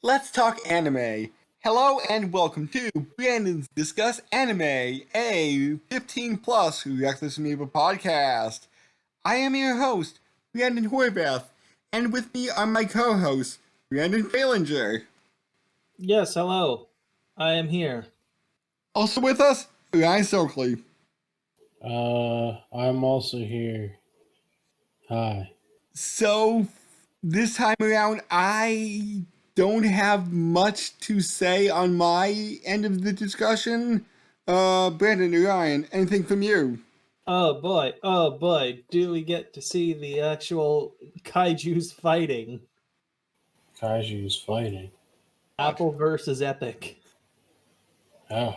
Let's talk anime. Hello and welcome to Brandon's Discuss Anime, a 15 plus Reckless Amoeba podcast. I am your host, Brandon Horvath, and with me are my co-hosts, Brandon Falinger. Yes, hello. I am here. Also with us, Ryan Stokely. I'm also here. Hi. So, this time around, I don't have much to say on my end of the discussion. Brandon, Ryan, anything from you? Oh boy, do we get to see the actual kaijus fighting. Kaiju's fighting. Apple versus Epic. Oh.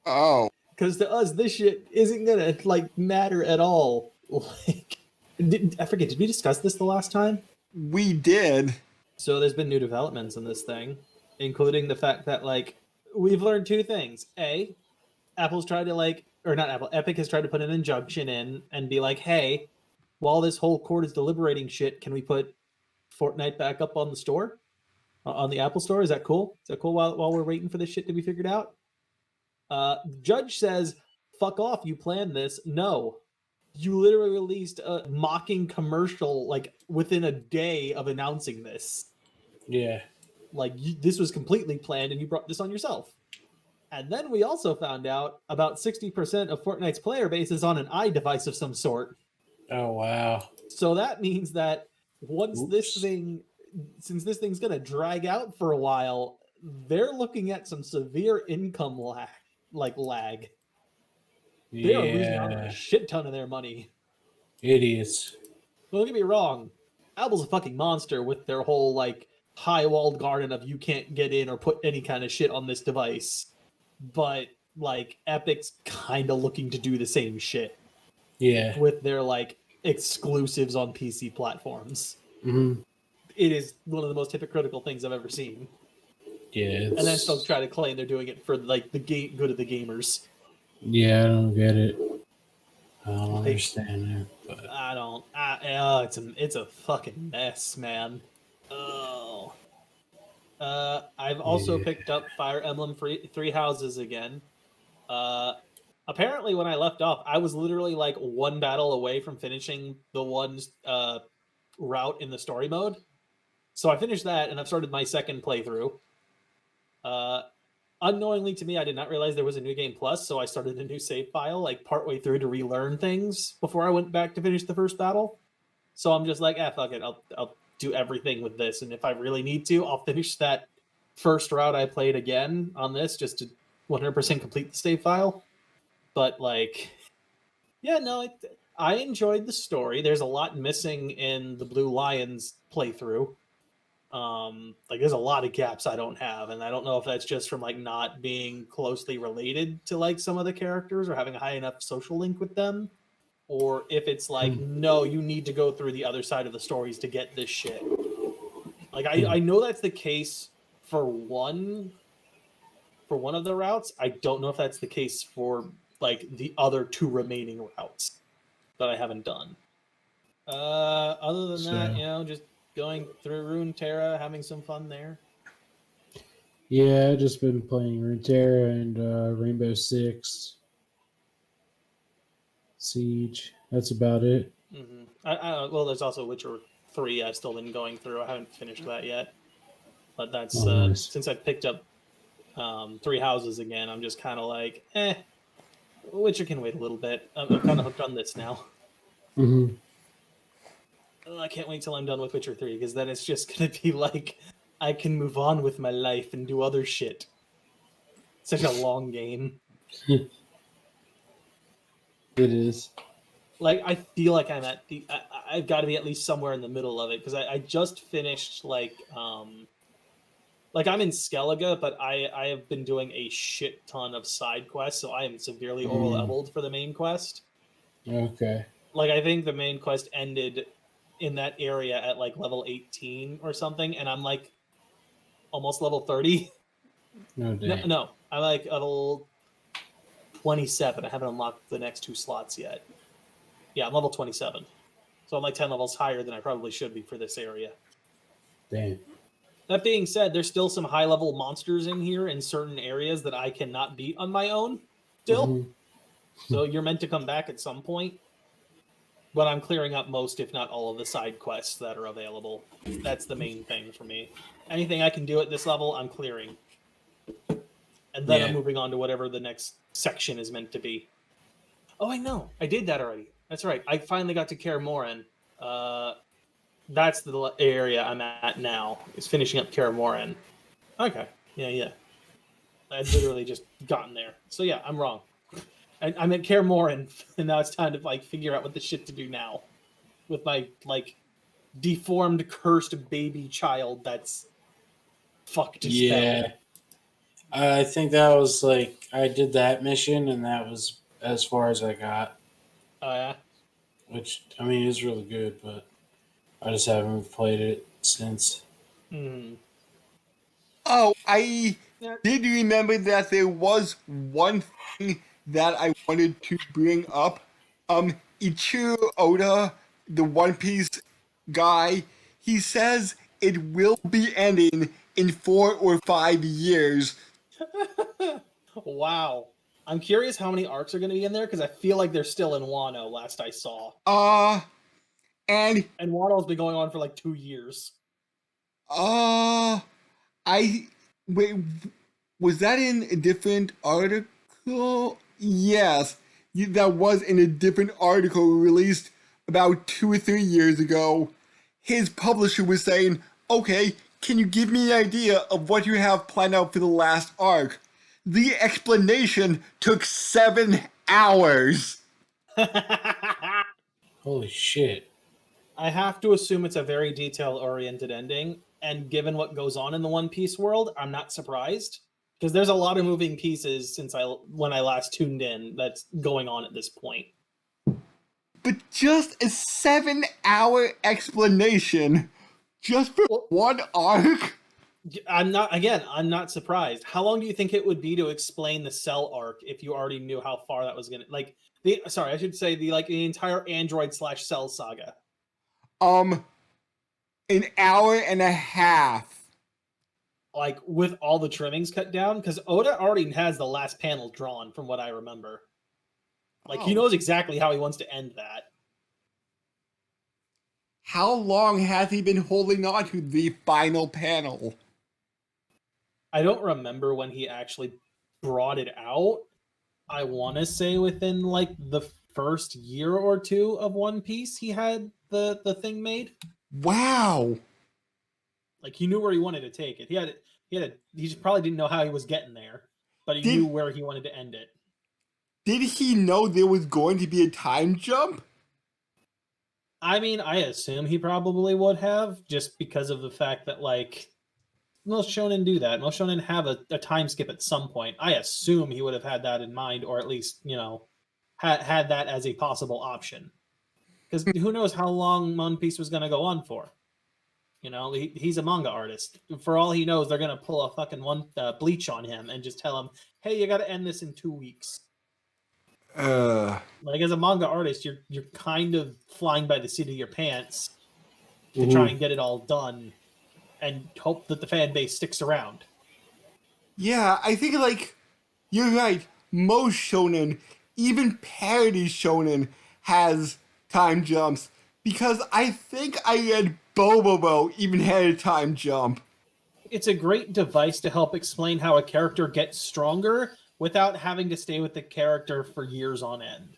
Oh. Because to us, this shit isn't gonna, matter at all. I forget, did we discuss this the last time? We did. So there's been new developments in this thing, including the fact that, we've learned two things. A, Apple's tried to, or not Apple, Epic has tried to put an injunction in and be like, hey, while this whole court is deliberating shit, can we put Fortnite back up on the store? On the Apple store? Is that cool? Is that cool while we're waiting for this shit to be figured out? Judge says, fuck off, you planned this. No. You literally released a mocking commercial, within a day of announcing this. Yeah. This was completely planned and you brought this on yourself. And then we also found out about 60% of Fortnite's player base is on an iDevice of some sort. Oh, wow. So that means that since this thing's going to drag out for a while, they're looking at some severe income lag. Yeah. They are losing out on a shit ton of their money. Idiots. Don't get me wrong. Apple's a fucking monster with their whole, high-walled garden of you can't get in or put any kind of shit on this device. But, Epic's kind of looking to do the same shit. Yeah. With their, exclusives on PC platforms. Mm-hmm. It is one of the most hypocritical things I've ever seen. Yeah. And then still try to claim they're doing it for, the good of the gamers. Yeah, I don't get it. I don't understand that. But... I don't. It's a fucking mess, man. Oh. I've also picked up Fire Emblem Three Houses again. Apparently, when I left off, I was literally one battle away from finishing the one route in the story mode. So I finished that, and I've started my second playthrough. Unknowingly to me, I did not realize there was a New Game Plus, so I started a new save file partway through to relearn things before I went back to finish the first battle. So I'm just like, fuck it, I'll do everything with this, and if I really need to, I'll finish that first route I played again on this just to 100% complete the save file. But I enjoyed the story. There's a lot missing in the Blue Lions playthrough. There's a lot of gaps I don't have, and I don't know if that's just from not being closely related to some of the characters or having a high enough social link with them, or if it's no, you need to go through the other side of the stories to get this shit. I know that's the case for one of the routes. I don't know if that's the case for the other two remaining routes that I haven't done. Other than that, just going through Runeterra, having some fun there. Yeah, I've just been playing Runeterra and Rainbow Six Siege. That's about it. Mm-hmm. Well, there's also Witcher 3 I've still been going through. I haven't finished that yet. But that's nice. Since I picked up Three Houses again, I'm just kind of Witcher can wait a little bit. I'm kind of hooked on this now. Mm-hmm. I can't wait till I'm done with Witcher 3, because then it's just going to be I can move on with my life and do other shit. Such a long game. It is. I feel like I'm at I've got to be at least somewhere in the middle of it, because I just finished, I'm in Skellige, but I have been doing a shit ton of side quests, so I am severely over-leveled for the main quest. Okay. I think the main quest ended in that area at level 18 or something, and I'm almost level 30. No, I'm level 27. I haven't unlocked the next two slots yet. Yeah, I'm level 27. So I'm 10 levels higher than I probably should be for this area. Damn. That being said, there's still some high level monsters in here in certain areas that I cannot beat on my own still. Mhm. So you're meant to come back at some point. But I'm clearing up most, if not all, of the side quests that are available. That's the main thing for me. Anything I can do at this level, I'm clearing. And then I'm Yeah. moving on to whatever the next section is meant to be. Oh, I know. I did that already. That's right. I finally got to Kaer Morhen. That's the area I'm at now. Is finishing up Kaer Morhen. Okay. Yeah. I'd literally just gotten there. So yeah, I'm wrong. I'm at Kaer Morhen, and now it's time to like figure out what the shit to do now with my like deformed, cursed baby child that's fucked as hell. Yeah. I think that was like I did that mission, and that was as far as I got. Yeah. Which I mean is really good, but I just haven't played it since. Hmm. Oh, I Yeah. did remember that there was one thing that I wanted to bring up. Ichiro Oda, the One Piece guy, he says it will be ending in 4 or 5 years. Wow. I'm curious how many arcs are going to be in there because I feel like they're still in Wano. Last I saw, And and Wano's been going on for like 2 years. I wait. Was that in a different article? Yes, that was in a different article released about 2 or 3 years ago. His publisher was saying, "Okay, can you give me an idea of what you have planned out for the last arc?" The explanation took 7 hours. Holy shit! I have to assume it's a very detail-oriented ending, and given what goes on in the One Piece world, I'm not surprised because there's a lot of moving pieces since when I last tuned in that's going on at this point. But just a 7 hour explanation just for Well, one arc? I'm not surprised. How long do you think it would be to explain the Cell arc if you already knew how far that was gonna I should say the entire Android/Cell saga. Um, an hour and a half. Like with all the trimmings cut down, because Oda already has the last panel drawn from what I remember. Like he Oh. knows exactly how he wants to end that. How long has he been holding on to the final panel? I don't remember when he actually brought it out. I want to say within like the first year or two of One Piece, he had the thing made. Wow. Like he knew where he wanted to take it. He just probably didn't know how he was getting there, but he Did- knew where he wanted to end it. Did he know there was going to be a time jump? I mean, I assume he probably would have, just because of the fact that like most shonen do that. Most shonen have a time skip at some point. I assume he would have had that in mind, or at least had that as a possible option. Because who knows how long One Piece was going to go on for? He's a manga artist. For all he knows, they're going to pull a fucking Bleach on him and just tell him, "Hey, you got to end this in 2 weeks." Like as a manga artist, you're kind of flying by the seat of your pants to try and get it all done, and hope that the fan base sticks around. Yeah, I think like you're right. Most shonen, even parody shonen, has time jumps because I think I read Bobobo even had a time jump. It's a great device to help explain how a character gets stronger without having to stay with the character for years on end.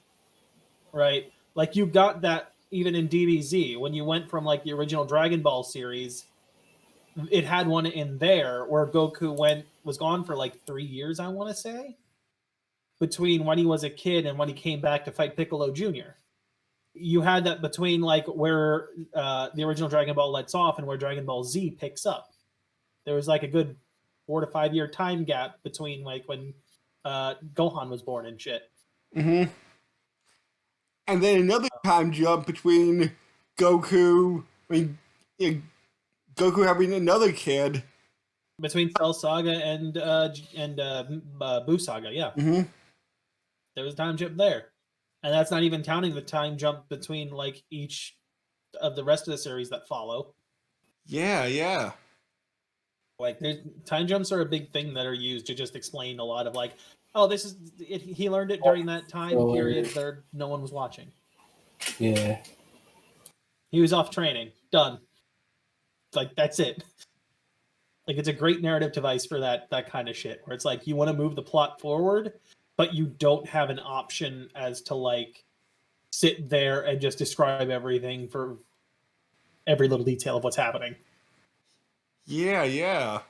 Right? Like you got that even in DBZ when you went from like the original Dragon Ball series, it had one in there where Goku was gone for like 3 years, I want to say, between when he was a kid and when he came back to fight Piccolo Jr. You had that between like where the original Dragon Ball lets off and where Dragon Ball Z picks up. There was like a good 4 to 5 year time gap between like when Gohan was born and shit. Mm-hmm. And then another time jump between Goku, Goku having another kid. Between Cell Saga and Buu Saga, yeah. Mm-hmm. There was a time jump there. And that's not even counting the time jump between like each of the rest of the series that follow. Yeah. Like, time jumps are a big thing that are used to just explain a lot of like, oh, this is it, he learned it during that time period there no one was watching. Yeah. He was off training. Done. Like, that's it. Like, it's a great narrative device for that kind of shit, where it's like you want to move the plot forward, but you don't have an option as to like sit there and just describe everything for every little detail of what's happening. Yeah.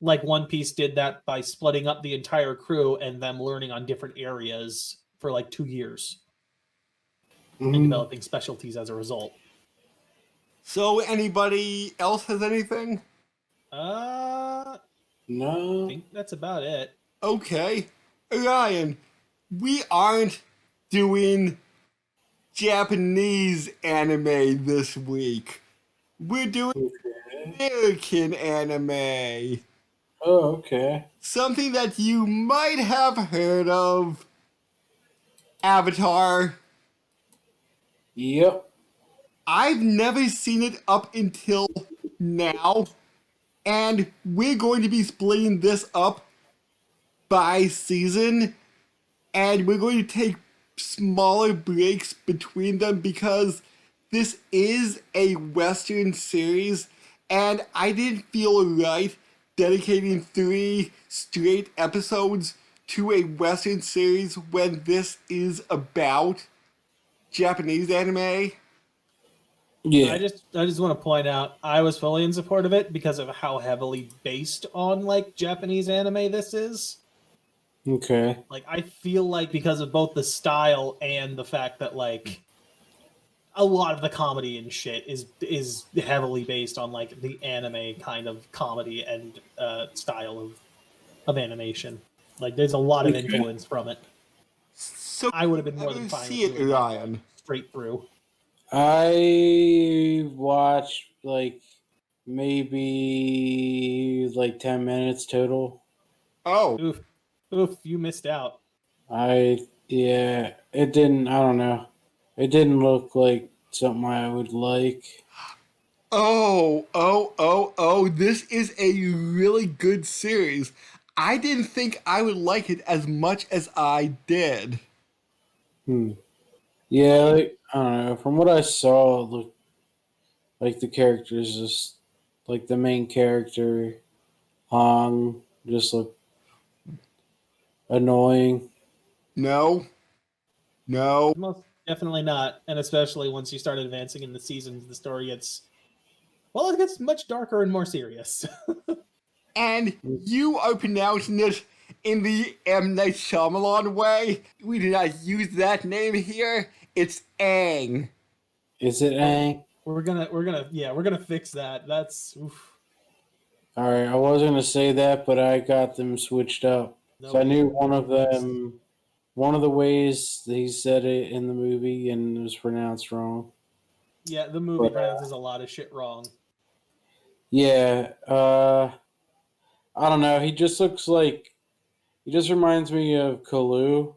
Like, One Piece did that by splitting up the entire crew and them learning on different areas for like 2 years and developing specialties as a result. So, anybody else has anything? No. I think that's about it. Okay. Ryan, we aren't doing Japanese anime this week. We're doing American anime. Oh, okay. Something that you might have heard of. Avatar. Yep. I've never seen it up until now. And we're going to be splitting this up by season. And we're going to take smaller breaks between them because this is a Western series. And I didn't feel right dedicating 3 straight episodes to a Western series when this is about Japanese anime. Yeah. I just want to point out I was fully in support of it because of how heavily based on like Japanese anime this is. Okay. Like, I feel like because of both the style and the fact that like a lot of the comedy and shit is heavily based on like the anime kind of comedy and style of animation. Like, there's a lot of influence from it. So I would have been more than fine see with it, Ryan. Straight through. I watched like maybe like 10 minutes total. Oh. Oof, you missed out. It didn't, I don't know. It didn't look like something I would like. Oh, this is a really good series. I didn't think I would like it as much as I did. Yeah, like, I don't know. From what I saw, it looked like the characters just, like the main character, Hong, just looked annoying. No. Most definitely not. And especially once you start advancing in the seasons, the story gets, well, it gets much darker and more serious. And you are pronouncing it in the M. Night Shyamalan way. We do not use that name here. It's Aang. Is it Aang? We're gonna fix that. That's oof. All right, I was gonna say that, but I got them switched up. So I knew one of them, one of the ways that he said it in the movie, and it was pronounced wrong. Yeah, the movie pronounces a lot of shit wrong. Yeah, I don't know. He just looks like, he just reminds me of Kalu.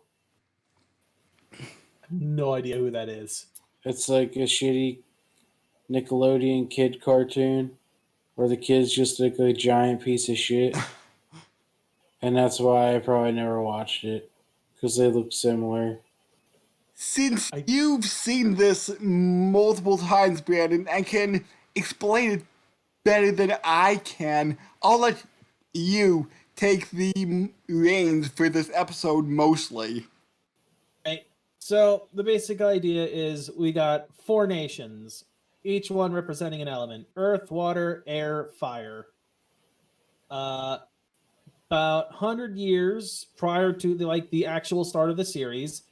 No idea who that is. It's like a shitty Nickelodeon kid cartoon where the kids just look like a giant piece of shit. And that's why I probably never watched it, because they look similar. Since you've seen this multiple times, Brandon, and can explain it better than I can, I'll let you take the reins for this episode mostly. Right. So the basic idea is we got 4 nations, each one representing an element: earth, water, air, fire. About 100 years prior to the actual start of the series,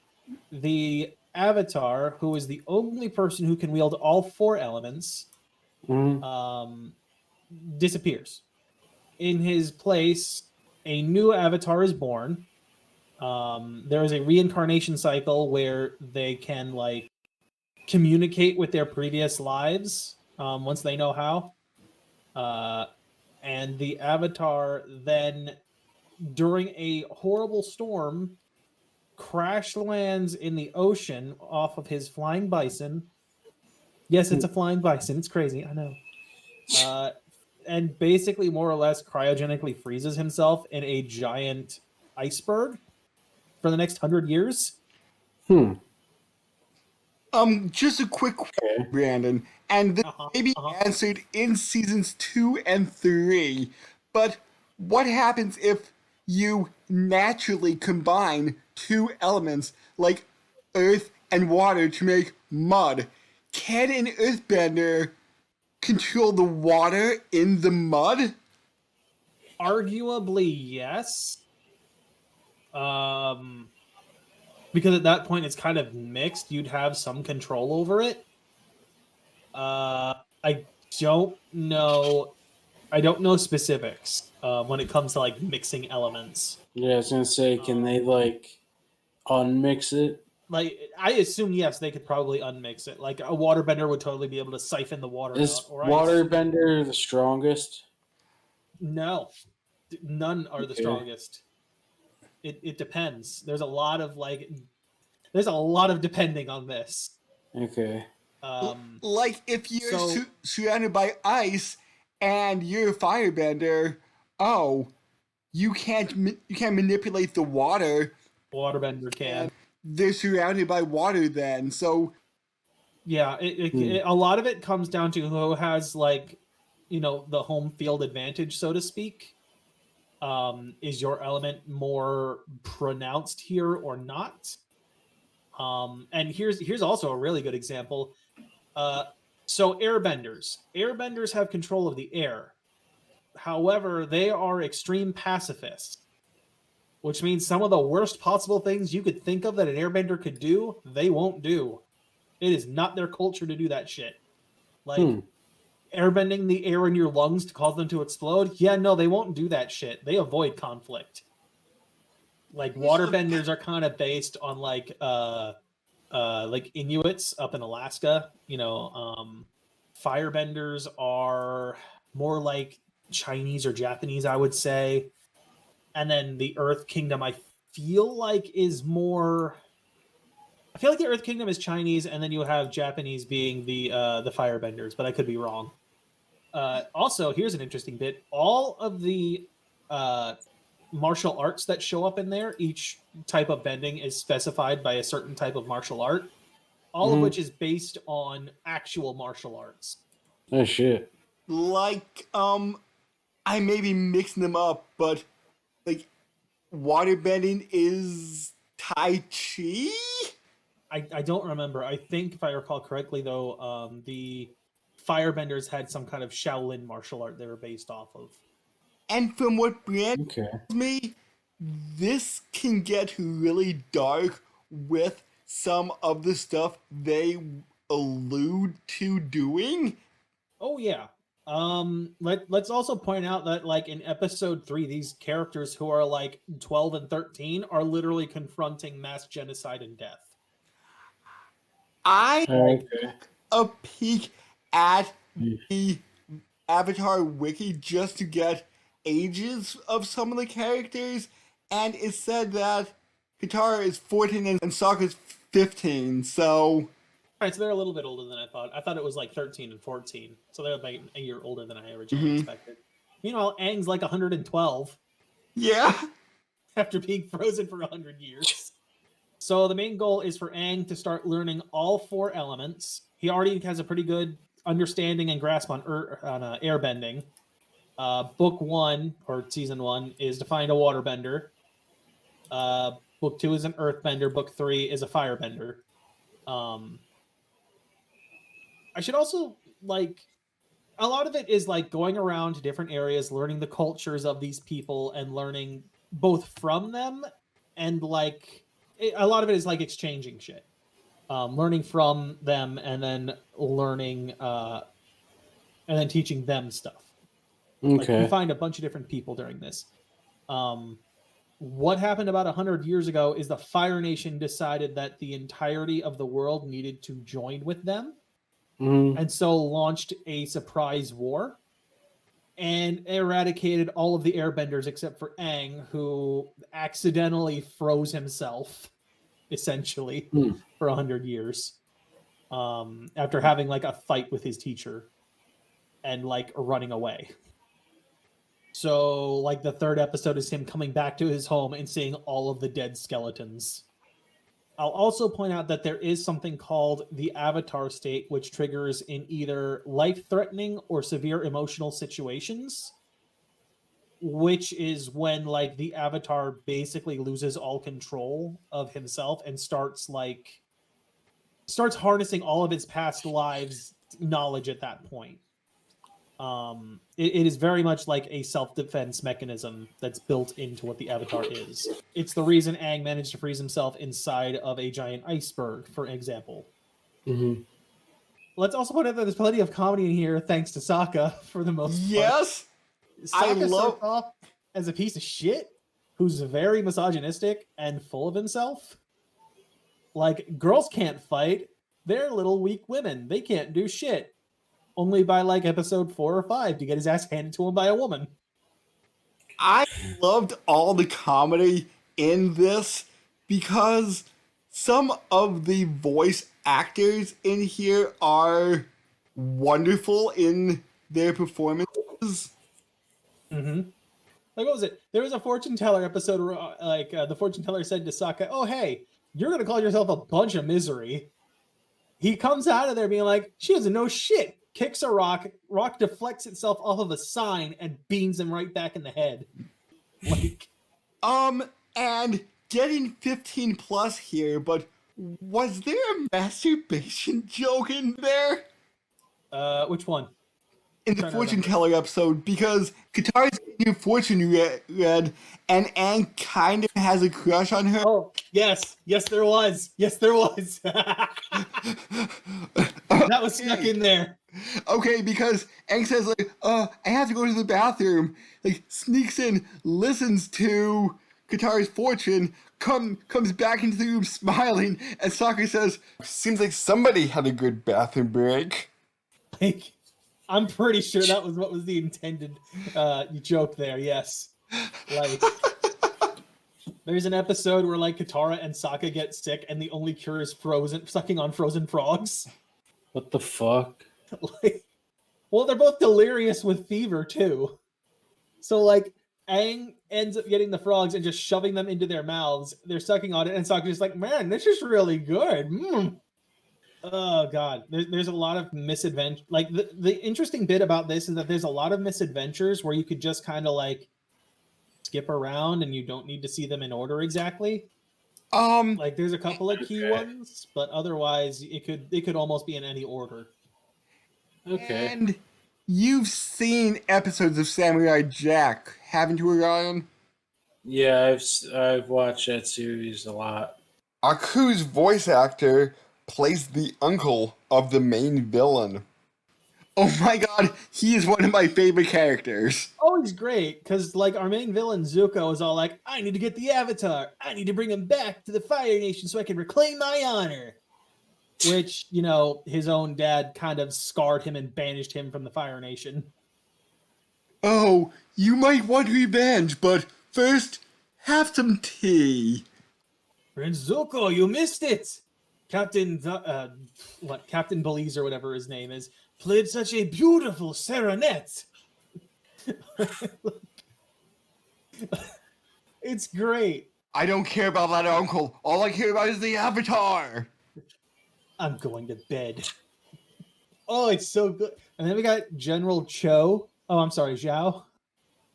the Avatar, who is the only person who can wield all 4 elements, disappears. In his place, a new Avatar is born. There is a reincarnation cycle where they can like communicate with their previous lives once they know how. And the Avatar then, during a horrible storm, crash lands in the ocean off of his flying bison. Yes, it's a flying bison. It's crazy. I know. and basically more or less cryogenically freezes himself in a giant iceberg for the next 100 years. Just a quick question, Okay. Brandon, and this Uh-huh, may be uh-huh. answered in seasons 2 and 3, but what happens if you naturally combine two elements like earth and water to make mud? Can an earthbender control the water in the mud? Arguably, yes. Because at that point it's kind of mixed. You'd have some control over it. I don't know. I don't know specifics when it comes to like mixing elements. Yeah, I was gonna say, can they like unmix it? Like I assume yes, they could probably unmix it. Like a waterbender would totally be able to siphon the water out. Is Or waterbender the strongest? no, none are the Okay. strongest. It depends. There's a lot of depending on this. Okay. Like if you're So surrounded by ice and you're a firebender, oh, you can't manipulate the water. waterbender can. And they're surrounded by water then. So Yeah, a lot of it comes down to who has like, the home field advantage, so to speak. Is your element more pronounced here or not? And here's also a really good example. So airbenders have control of the air. However, they are extreme pacifists, which means some of the worst possible things you could think of that an airbender could do, they won't do. It is not their culture to do that shit. Like airbending the air in your lungs to cause them to explode. Yeah, no, they won't do that shit. They avoid conflict. Like waterbenders are kind of based on like Inuits up in Alaska. Firebenders are more like Chinese or Japanese, I would say. And then the Earth Kingdom, I feel like the Earth Kingdom is Chinese, and then you have Japanese being the Firebenders, but I could be wrong. Also, here's an interesting bit: all of the martial arts that show up in there, each type of bending is specified by a certain type of martial art, all of which is based on actual martial arts. Oh shit. like I may be mixing them up, but like waterbending is Tai Chi? I don't remember. I think if I recall correctly, though, the Firebenders had some kind of Shaolin martial art they were based off of. And from what Brian Okay. tells me, this can get really dark with some of the stuff they allude to doing. Oh yeah. Let's also point out that like in episode 3, these characters who are like 12 and 13 are literally confronting mass genocide and death. I Okay. a peek at the Avatar wiki just to get ages of some of the characters, and it said that Katara is 14 and Sokka's 15, so All right, so they're a little bit older than I thought. I thought it was like 13 and 14, so they're like a year older than I originally expected. Meanwhile, Aang's like 112 yeah. after being frozen for 100 years. So the main goal is for Aang to start learning all 4 elements. He already has a pretty good understanding and grasp on airbending. Book 1 or season 1 is to find a waterbender. Book 2 is an earthbender. Book 3 is a firebender. I should also a lot of it is like going around to different areas, learning the cultures of these people, and learning both from them and a lot of it is like exchanging shit, learning from them, and then learning, and then teaching them stuff. Like you find a bunch of different people during this. What happened about 100 years ago is the Fire Nation decided that the entirety of the world needed to join with them, and so launched a surprise war and eradicated all of the airbenders except for Aang, who accidentally froze himself, essentially, for 100 years, after having like a fight with his teacher and like running away. So, like, the third episode is him coming back to his home and seeing all of the dead skeletons. I'll also point out that there is something called the avatar state, which triggers in either life-threatening or severe emotional situations, which is when, like, the avatar basically loses all control of himself and starts harnessing all of its past lives knowledge at that point. It is very much like a self-defense mechanism that's built into what the avatar is. It's the reason Aang managed to freeze himself inside of a giant iceberg, for example. Mm-hmm. Let's also point out that there's plenty of comedy in here, thanks to Sokka, for the most part. Yes, Sokka starts off as a piece of shit who's very misogynistic and full of himself. Like, girls can't fight. They're little weak women. They can't do shit. Only by, like, episode 4 or 5 to get his ass handed to him by a woman. I loved all the comedy in this because some of the voice actors in here are wonderful in their performances. Mm-hmm. Like, what was it? There was a fortune teller episode where, the fortune teller said to Sokka, "Oh, hey, you're gonna call yourself a bunch of misery." He comes out of there being like, "She doesn't know shit." Kicks a rock deflects itself off of a sign and beams him right back in the head. Like, and getting 15 plus here, but was there a masturbation joke in there? Which one? In the fortune teller episode, because Katara's getting her fortune read, and Aang kind of has a crush on her. Oh, yes, there was. That was snuck in there. Okay, because Aang says, like, I have to go to the bathroom. Like, sneaks in, listens to Katara's fortune, comes back into the room smiling, and Sokka says, "Seems like somebody had a good bathroom break." Like, I'm pretty sure that was what was the intended joke there, yes. Like, there's an episode where, like, Katara and Sokka get sick, and the only cure is sucking on frozen frogs. What the fuck? Like, well, they're both delirious with fever, too. So, like, Aang ends up getting the frogs and just shoving them into their mouths. They're sucking on it, and Sokka's just like, "Man, this is really good." Oh, God. There's a lot of misadventure. Like, the interesting bit about this is that there's a lot of misadventures where you could just kind of, like, skip around and you don't need to see them in order exactly. Like, there's a couple of key ones, but otherwise it could almost be in any order. Okay. And you've seen episodes of Samurai Jack, haven't you, Ryan? Yeah, I've watched that series a lot. Aku's voice actor plays the uncle of the main villain. Oh my god, he is one of my favorite characters. Oh, he's great, because, like, our main villain, Zuko, is all like, "I need to get the Avatar. I need to bring him back to the Fire Nation so I can reclaim my honor." Which, you know, his own dad kind of scarred him and banished him from the Fire Nation. Oh, you might want revenge, but first, have some tea. Prince Zuko, you missed it! Captain Belize or whatever his name is, played such a beautiful serenade. It's great. I don't care about that uncle. All I care about is the Avatar. I'm going to bed. Oh, it's so good. And then we got General Cho. Oh, I'm sorry, Zhao.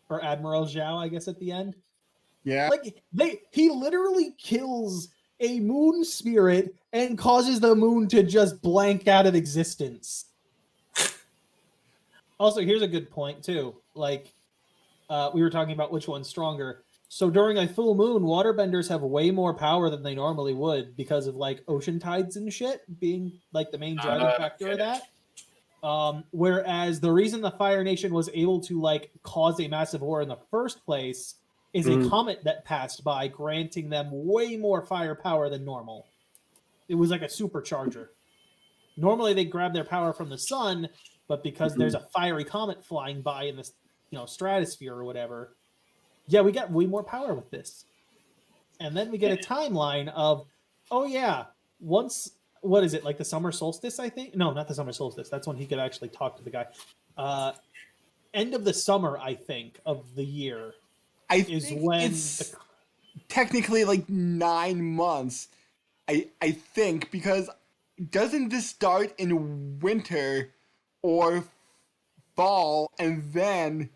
Or Admiral Zhao, I guess, at the end. Yeah. Like, he literally kills a moon spirit and causes the moon to just blank out of existence. Also, here's a good point, too. Like, we were talking about which one's stronger. So during a full moon, waterbenders have way more power than they normally would because of, like, ocean tides and shit being, like, the main driving factor of that. Whereas the reason the Fire Nation was able to, like, cause a massive war in the first place is a comet that passed by, granting them way more firepower than normal. It was like a supercharger. Normally they grab their power from the sun, but because there's a fiery comet flying by in this, you know, stratosphere or whatever, yeah, we got way more power with this. And then we get a timeline of, oh yeah, once, what is it, like the summer solstice, I think? No, not the summer solstice. That's when he could actually talk to the guy. end of the summer, I think, of the year I is think when it's technically like 9 months. I think, because doesn't this start in winter or fall and then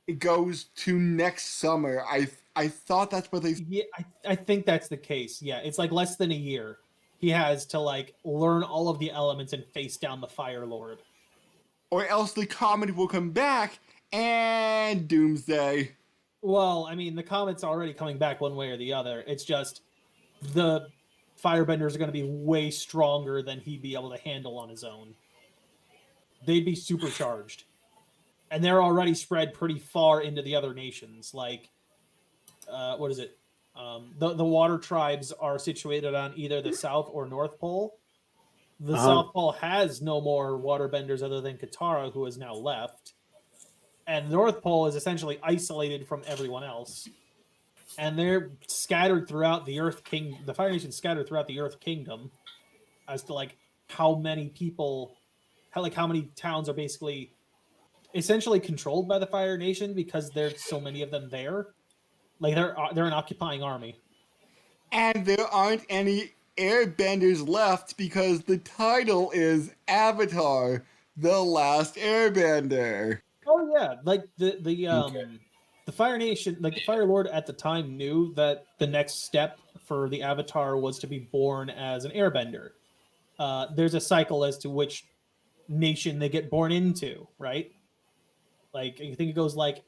it goes to next summer? I thought that's what they. yeah, I think that's the case. Yeah, it's like less than a year. He has to like learn all of the elements and face down the Fire Lord. Or else the comet will come back and doomsday. Well, I mean, the comet's already coming back one way or the other. It's just the firebenders are going to be way stronger than he'd be able to handle on his own. They'd be supercharged. And they're already spread pretty far into the other nations. Like, what is it? The water tribes are situated on either the South or North Pole. The South Pole has no more waterbenders other than Katara, who has now left. And the North Pole is essentially isolated from everyone else. And they're scattered throughout the Earth King. The Fire Nation's scattered throughout the Earth Kingdom, as to like how many people, how many towns are basically essentially controlled by the Fire Nation because there's so many of them there. Like they're an occupying army. And there aren't any airbenders left because the title is Avatar: The Last Airbender. Oh yeah, like the Fire Nation, like the Fire Lord at the time knew that the next step for the Avatar was to be born as an Airbender. There's a cycle as to which nation they get born into, right? Like I think it goes like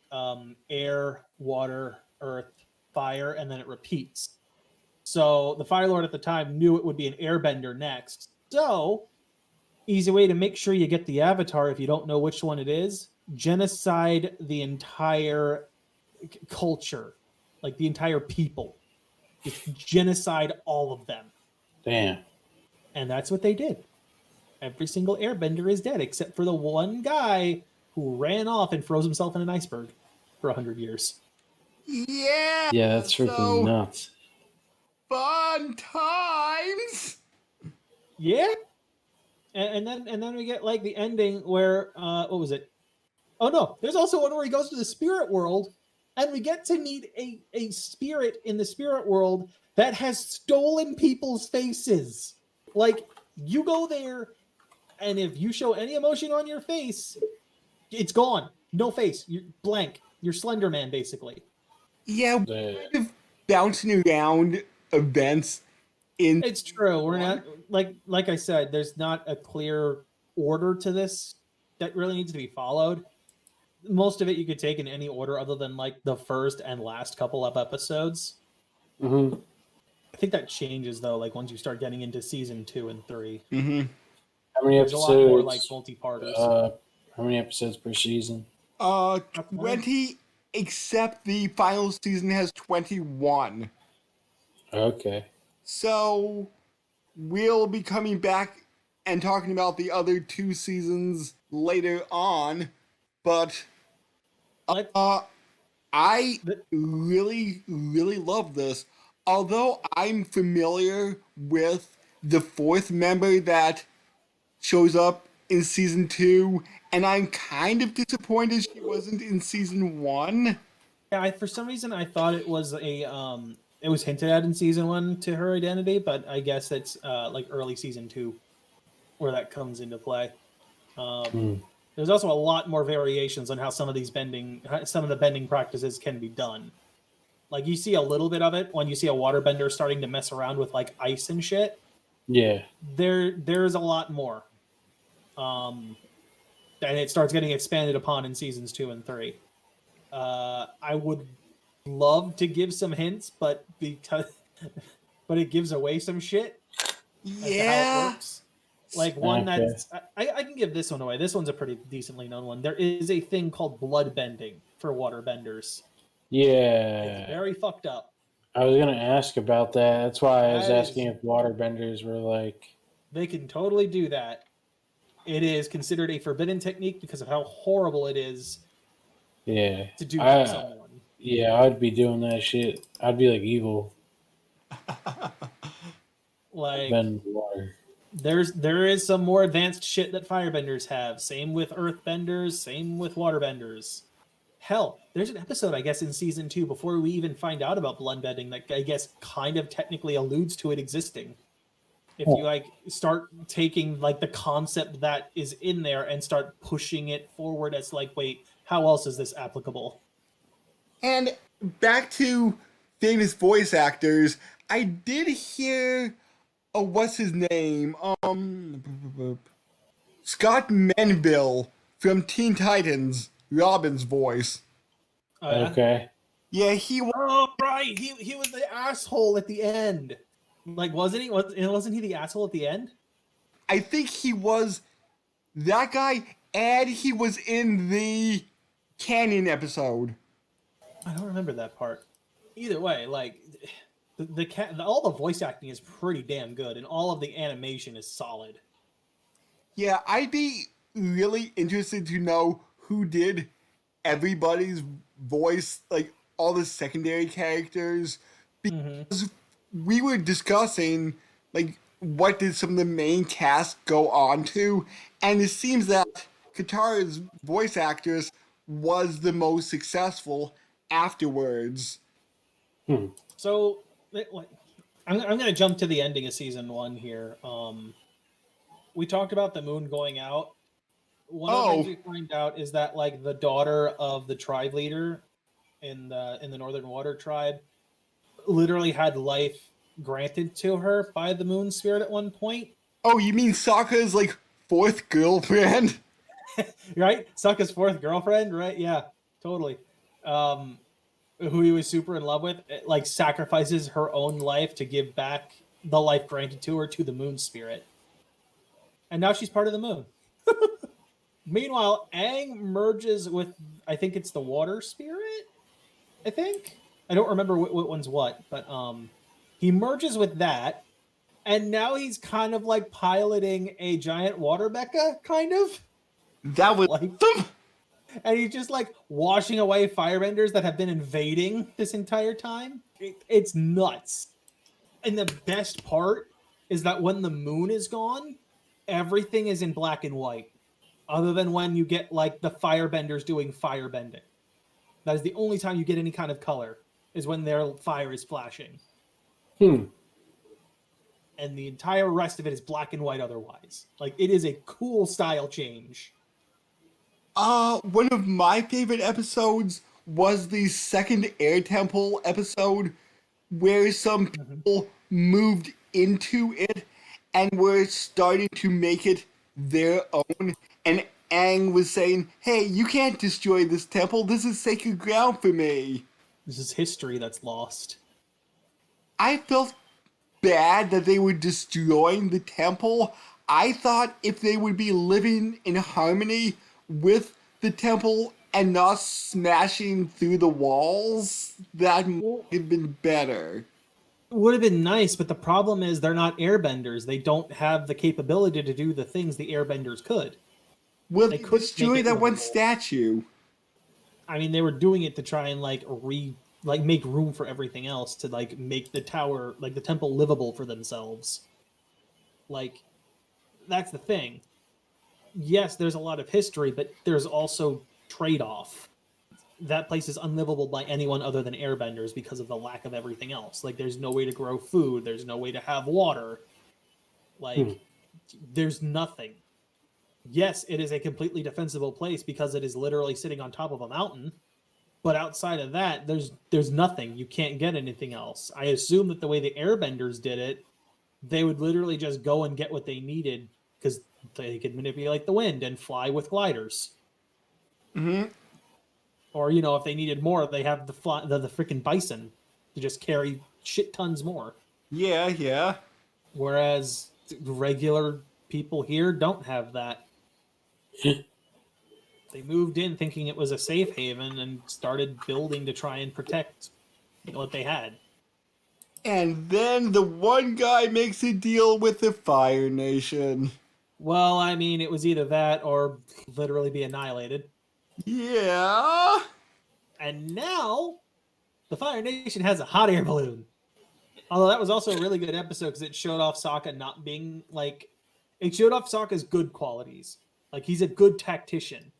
air, water, earth, fire, and then it repeats. So the Fire Lord at the time knew it would be an Airbender next. So easy way to make sure you get the Avatar if you don't know which one it is: genocide the entire culture, like the entire people. Just genocide all of them. Damn. And that's what they did. Every single Airbender is dead except for the one guy who ran off and froze himself in an iceberg for 100 years. Yeah. Yeah, that's freaking nuts. Fun times. Yeah. And then we get like the ending where what was it? Oh no, there's also one where he goes to the spirit world and we get to meet a spirit in the spirit world that has stolen people's faces. Like you go there and if you show any emotion on your face, it's gone. No face. You're blank. You're Slender Man, basically. Yeah, we're kind of bouncing around events in. It's true. We're not like I said. There's not a clear order to this that really needs to be followed. Most of it you could take in any order other than like the first and last couple of episodes. Mm-hmm. I think that changes though. Like once you start getting into season 2 and 3, Mm-hmm. How many there's episodes? a lot more like multi-parters. How many episodes per season? 20, except the final season has 21. Okay. So we'll be coming back and talking about the other 2 seasons later on, but I really, really love this. Although I'm familiar with the 4th member that shows up in season 2, and I'm kind of disappointed she wasn't in season 1. Yeah, for some reason I thought it was it was hinted at in season 1 to her identity, but I guess it's like early season 2 where that comes into play. There's also a lot more variations on how some of the bending practices can be done. Like you see a little bit of it when you see a waterbender starting to mess around with like ice and shit. Yeah. There's a lot more. And it starts getting expanded upon in seasons 2 and 3. I would love to give some hints, but it gives away some shit. Yeah. As to how it works. Like one that's I can give this one away. This one's a pretty decently known one. There is a thing called blood bending for waterbenders. Yeah. It's very fucked up. I was gonna ask about that. That's why I was That asking if waterbenders were like. They can totally do that. It is considered a forbidden technique because of how horrible it is. Yeah. To do to someone. Yeah, I'd be doing that shit. I'd be like evil. Like Bend water. there is some more advanced shit that firebenders have. Same with earthbenders, same with waterbenders. Hell, there's an episode, I guess, in season 2 before we even find out about bloodbending that I guess kind of technically alludes to it existing. If you like start taking like the concept that is in there and start pushing it forward as like, wait, how else is this applicable? And back to famous voice actors, I did hear, oh, what's his name? Scott Menville from Teen Titans, Robin's voice. Yeah? Okay. Yeah, he was. Oh, right. He was the asshole at the end. Like, wasn't he? Wasn't he the asshole at the end? I think he was that guy, and he was in the Canyon episode. I don't remember that part. Either way, like all the voice acting is pretty damn good, and all of the animation is solid. Yeah, I'd be really interested to know who did everybody's voice, like all the secondary characters, because we were discussing like what did some of the main cast go on to, and it seems that Katara's voice actress was the most successful afterwards. So, I'm going to jump to the ending of season 1 here. We talked about the moon going out. One of the things we find out is that like the daughter of the tribe leader in the Northern Water tribe literally had life granted to her by the moon spirit at one point. Oh, you mean Sokka's like fourth girlfriend? Right? Sokka's fourth girlfriend, right? Yeah, totally. Who he was super in love with, like sacrifices her own life to give back the life granted to her to the moon spirit. And now she's part of the moon. Meanwhile, Aang merges with, I think it's the water spirit. I think I don't remember what one's what, but he merges with that, and now he's kind of like piloting a giant water mecha, kind of. That was like, and he's just like washing away firebenders that have been invading this entire time. It's nuts. And the best part is that when the moon is gone, everything is in black and white. Other than when you get like the firebenders doing firebending. That is the only time you get any kind of color, is when their fire is flashing. And the entire rest of it is black and white otherwise. Like, it is a cool style change. One of my favorite episodes was the second Air Temple episode, where some people moved into it and were starting to make it their own. And Aang was saying, hey, you can't destroy this temple. This is sacred ground for me. This is history that's lost. I felt bad that they were destroying the temple. I thought if they would be living in harmony with the temple and not smashing through the walls, that would have been better. It would have been nice, but the problem is they're not airbenders. They don't have the capability to do the things the airbenders could. Well, they could destroy that one statue. I mean, they were doing it to try and make room for everything else, to like make the tower, like the temple, livable for themselves. Like, that's the thing. Yes, there's a lot of history, but there's also trade-off. That place is unlivable by anyone other than airbenders because of the lack of everything else. Like, there's no way to grow food. There's no way to have water. Like, there's nothing. Yes, it is a completely defensible place because it is literally sitting on top of a mountain. But outside of that, there's nothing. You can't get anything else. I assume that the way the airbenders did it, they would literally just go and get what they needed because they could manipulate the wind and fly with gliders. Or, you know, if they needed more, they have the freaking bison to just carry shit tons more. Yeah. Whereas regular people here don't have that. They moved in thinking it was a safe haven and started building to try and protect what they had. And then the one guy makes a deal with the Fire Nation. Well, I mean, it was either that or literally be annihilated. Yeah. And now, the Fire Nation has a hot air balloon. Although that was also a really good episode because it showed off Sokka not being, like, It showed off Sokka's good qualities. Like, he's a good tactician.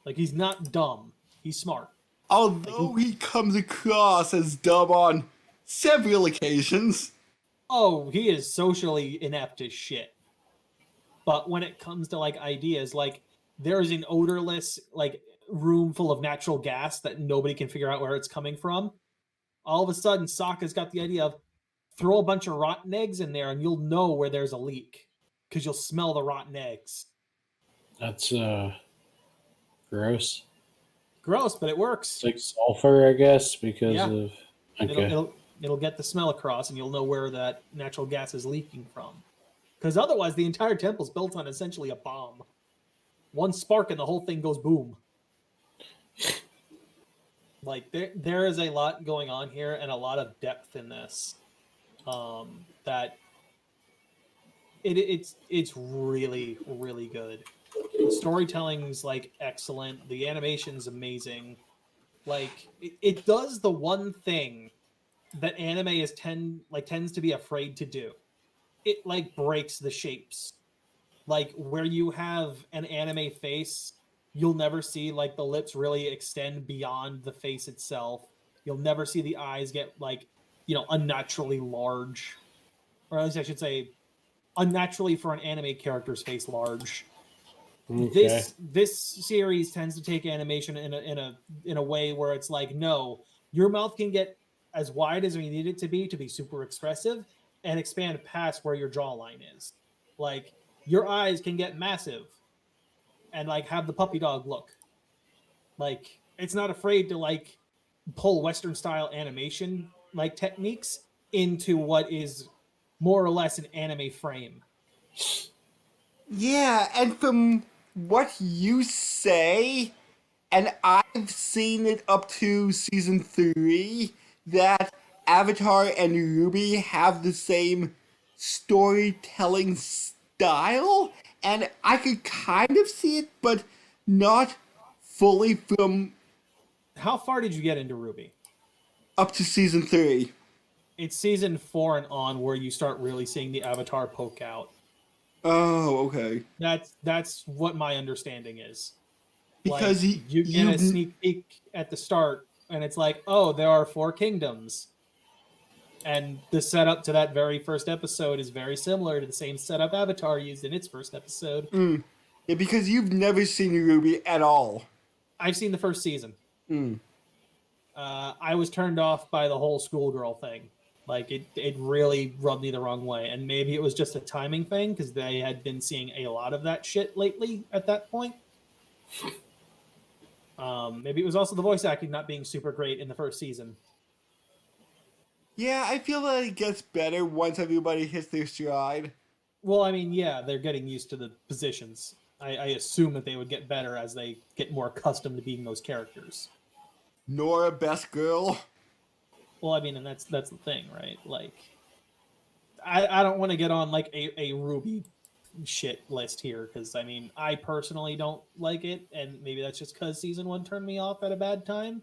Like, he's not dumb. He's smart. Although he comes across as dumb on several occasions. Oh, he is socially inept as shit. But when it comes to like ideas, like there is an odorless like room full of natural gas that nobody can figure out where it's coming from. All of a sudden, Sokka's got the idea of throw a bunch of rotten eggs in there and you'll know where there's a leak because you'll smell the rotten eggs. That's gross. Gross, but it works. It's like sulfur, I guess, because Yeah. of okay. It'll get the smell across and you'll know where that natural gas is leaking from. Because otherwise, the entire temple's built on essentially a bomb. One spark and the whole thing goes boom. Like there is a lot going on here and a lot of depth in this. That it's really really good. The storytelling's like excellent. The animation's amazing. Like it does the one thing that anime tends to be afraid to do. It like breaks the shapes. Like where you have an anime face, you'll never see like the lips really extend beyond the face itself. You'll never see the eyes get like, unnaturally large. Or at least I should say unnaturally for an anime character's face large. Okay. This series tends to take animation in a way where it's like, no, your mouth can get as wide as we need it to be super expressive and expand past where your jawline is. Like your eyes can get massive and like have the puppy dog look. Like it's not afraid to like pull Western style animation like techniques into what is more or less an anime frame. Yeah, and from what you say, and I've seen it up to season 3, that Avatar and Ruby have the same storytelling style, and I could kind of see it, but not fully from How far did you get into Ruby? up to season 3. It's season 4 and on where you start really seeing the Avatar poke out. Oh, okay. That's what my understanding is. Because like, you get a sneak peek at the start, and it's like, oh, there are 4 kingdoms. And the setup to that very first episode is very similar to the same setup Avatar used in its first episode. Yeah, because you've never seen Ruby at all. I've seen the first season. I was turned off by the whole schoolgirl thing. Like, it really rubbed me the wrong way. And maybe it was just a timing thing, because they had been seeing a lot of that shit lately at that point. Maybe it was also the voice acting not being super great in the first season. Yeah, I feel that it gets better once everybody hits their stride. Well, I mean, yeah, they're getting used to the positions. I assume that they would get better as they get more accustomed to being those characters. Nora, best girl. Well, I mean, and that's the thing, right? Like, I don't want to get on like a Ruby shit list here, because I mean, I personally don't like it, and maybe that's just because season 1 turned me off at a bad time.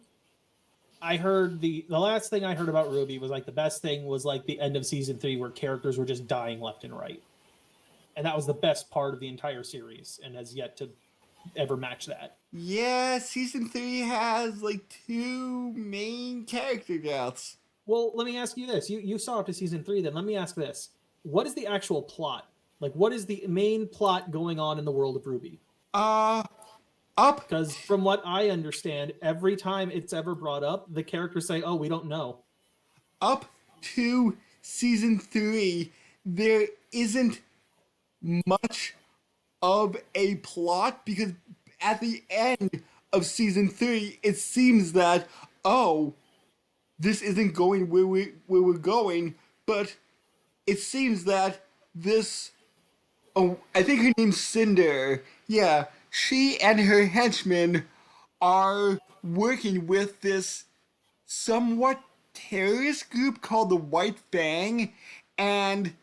I heard the last thing I heard about Ruby was like the best thing was like the end of season 3 where characters were just dying left and right. And that was the best part of the entire series and has yet to ever match that. Yeah, season 3 has like 2 main character deaths. Well, let me ask you this. You saw up to season 3, then let me ask this. What is the actual plot? Like, what is the main plot going on in the world of Ruby? Up. Because from what I understand, every time it's ever brought up, the characters say, oh, we don't know. Up to season 3, there isn't much of a plot, because at the end of season 3, it seems that, oh, this isn't going where we're going, but it seems that this, oh, I think her name's Cinder, yeah, she and her henchmen are working with this somewhat terrorist group called the White Fang, and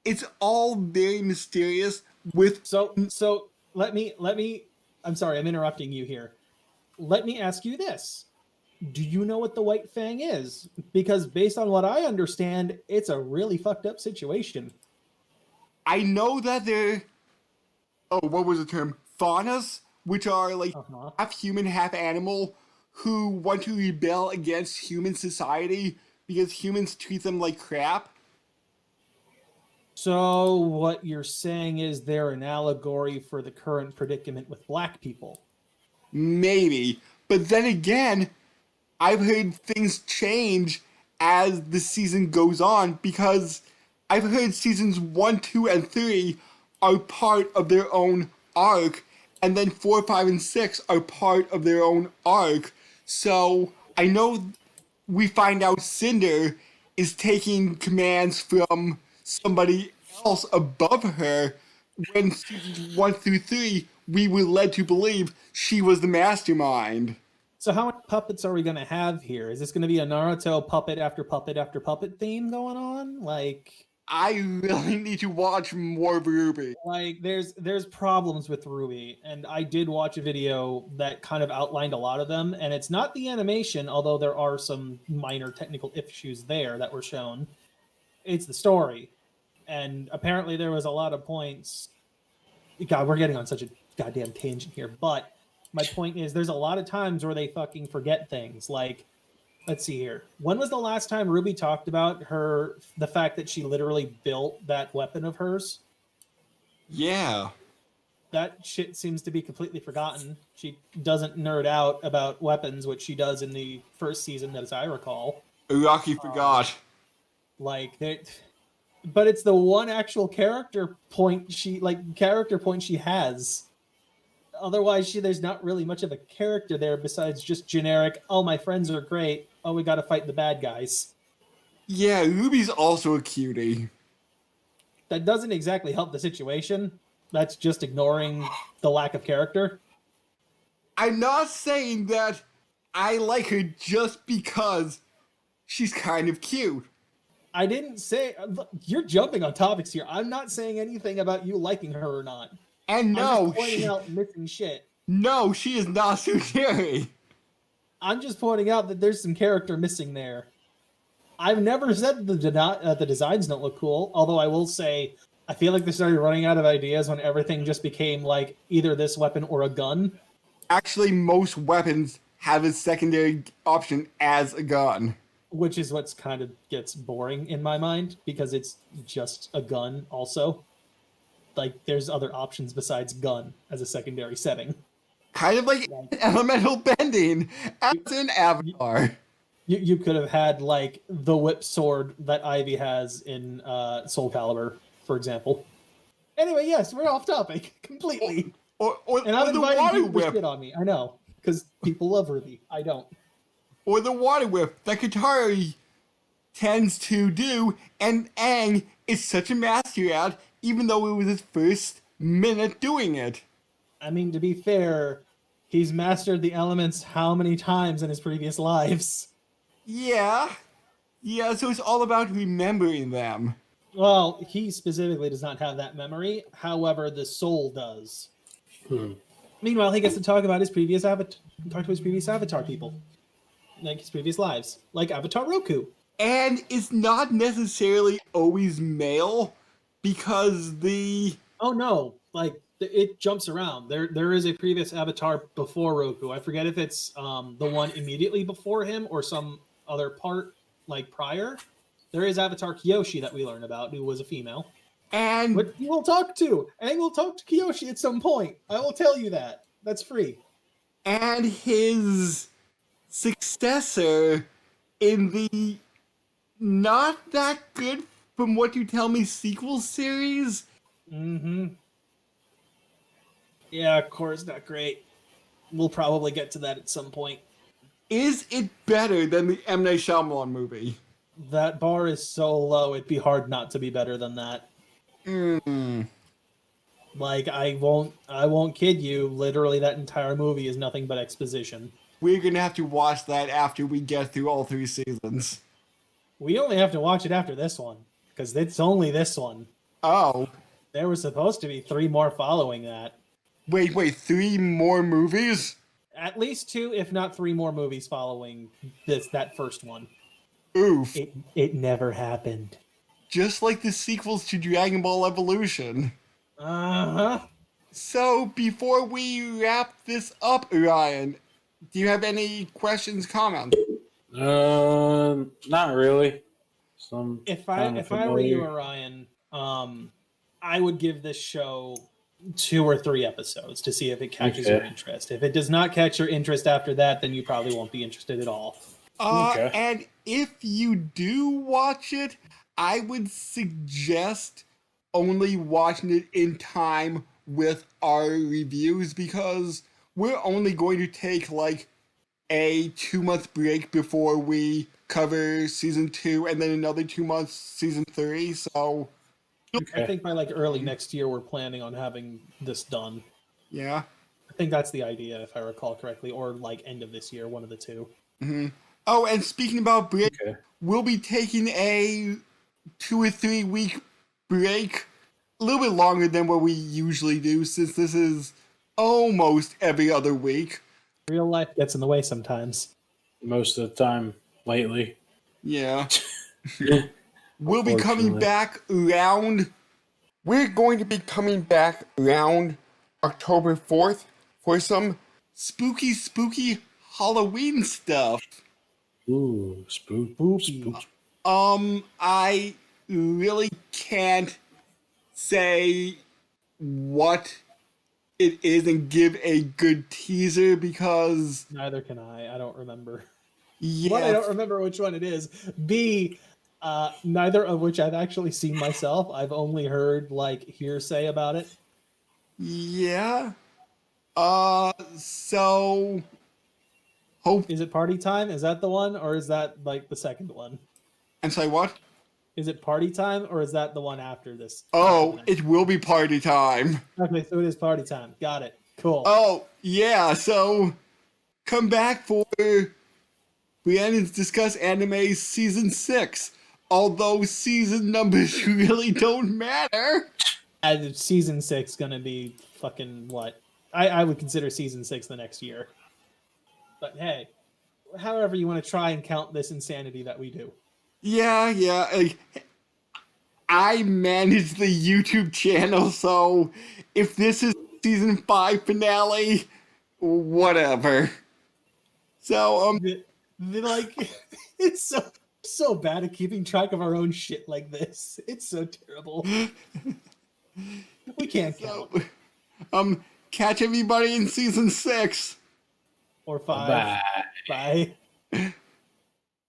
it's all very mysterious with... So let me I'm sorry, I'm interrupting you here. Let me ask you this. Do you know what the White Fang is? Because based on what I understand, it's a really fucked up situation. I know that they're what was the term? Faunas, which are like Uh-huh. half human, half animal, who want to rebel against human society because humans treat them like crap. So what you're saying is they're an allegory for the current predicament with black people. Maybe. But then again, I've heard things change as the season goes on because I've heard seasons 1, 2, and 3 are part of their own arc, and then 4, 5, and 6 are part of their own arc. So I know we find out Cinder is taking commands from somebody else above her when seasons 1 through 3 we were led to believe she was the mastermind. So how many puppets are we going to have here? Is this going to be a Naruto puppet after puppet after puppet theme going on? I really need to watch more of Ruby. There's problems with Ruby, and I did watch a video that kind of outlined a lot of them, and it's not the animation, although there are some minor technical issues there that were shown. It's the story. And apparently there was a lot of points. God, we're getting on such a goddamn tangent here, but my point is there's a lot of times where they fucking forget things. Like, let's see here. When was the last time Ruby talked about the fact that she literally built that weapon of hers? Yeah. That shit seems to be completely forgotten. She doesn't nerd out about weapons, which she does in the first season, as I recall. Uraki forgot. But it's the one actual character point she has. Otherwise, there's not really much of a character there besides just generic, oh, my friends are great. Oh, we got to fight the bad guys. Yeah, Ruby's also a cutie. That doesn't exactly help the situation. That's just ignoring the lack of character. I'm not saying that I like her just because she's kind of cute. I didn't say... Look, you're jumping on topics here. I'm not saying anything about you liking her or not. And no, I'm just pointing out missing shit. No, she is not Suteri. I'm just pointing out that there's some character missing there. I've never said the designs don't look cool, although I will say I feel like they started running out of ideas when everything just became like either this weapon or a gun. Actually, most weapons have a secondary option as a gun. Which is what's kind of gets boring in my mind, because it's just a gun also. Like, there's other options besides gun as a secondary setting. Kind of like elemental bending as an avatar. You could have had, like, the whip sword that Ivy has in Soul Calibur, for example. Anyway, yes, we're off topic completely. And I'm the water inviting people to whip. shit on me. I know, because people love Ruby. I don't. Or the water whip that Katari tends to do, and Aang is such a master at, even though it was his first minute doing it. I mean, to be fair, he's mastered the elements how many times in his previous lives? Yeah, so it's all about remembering them. Well, he specifically does not have that memory. However, the soul does. Meanwhile, he gets to talk about his previous avatar people. Like his previous lives. Like Avatar Roku. And it's not necessarily always male, because Oh no, like it jumps around. There is a previous avatar before Roku. I forget if it's the one immediately before him or some other part like prior. There is Avatar Kyoshi that we learn about, who was a female. And But you will talk to. And we'll talk to Kyoshi at some point. I will tell you that. That's free. And his successor in the not that good, from what you tell me, sequel series. Yeah, of course, not great. We'll probably get to that at some point. Is it better than the M. Night Shyamalan movie? That bar is so low, it'd be hard not to be better than that. Like, I won't kid you. Literally, that entire movie is nothing but exposition. We're gonna have to watch that after we get through all 3 seasons. We only have to watch it after this one, because it's only this one. Oh. There were supposed to be 3 more following that. Wait, 3 more movies? At least 2, if not 3 more movies following that first one. Oof. It never happened. Just like the sequels to Dragon Ball Evolution. Uh-huh. So before we wrap this up, Ryan, do you have any questions, comments? Not really. Some If kind of I were you, familiar. Orion, I would give this show 2 or 3 episodes to see if it catches your interest. If it does not catch your interest after that, then you probably won't be interested at all. Okay. And if you do watch it, I would suggest only watching it in time with our reviews because we're only going to take like a 2 month break before we cover season 2 and then another 2 months season 3. So I think by like early next year, we're planning on having this done. yeah. I think that's the idea, if I recall correctly, or like end of this year, one of the two. Mm-hmm. Oh, and speaking about break, Okay. we'll be taking a 2 or 3 week break, a little bit longer than what we usually do, since this is almost every other week. Real life gets in the way sometimes. Most of the time lately. Yeah. We'll be coming Unfortunately. back around. We're going to be coming back around October 4th for some spooky Halloween stuff. Ooh, spook. Spoopy. I really can't say what it is and give a good teaser because Neither can I. I don't remember. yeah, One, I don't remember which one it is. B, neither of which I've actually seen myself. I've only heard like hearsay about it. yeah. So hope. Is it Party Time? Is that the one, or is that like the second one? I'm sorry. What? Is it Party Time, or is that the one after this? Oh, it will be party time. Okay, so it is Party Time. Got it. Cool. Oh yeah. So come back for Brandon's Discuss Anime Season 6. Although season numbers really don't matter. And season 6 gonna be fucking what? I would consider season 6 the next year. But hey, however you want to try and count this insanity that we do. Yeah. I manage the YouTube channel, so if this is season 5 finale, whatever. So, Like, it's so bad at keeping track of our own shit like this. It's so terrible. We can't count. catch everybody in season 6. Or 5. Bye. Bye.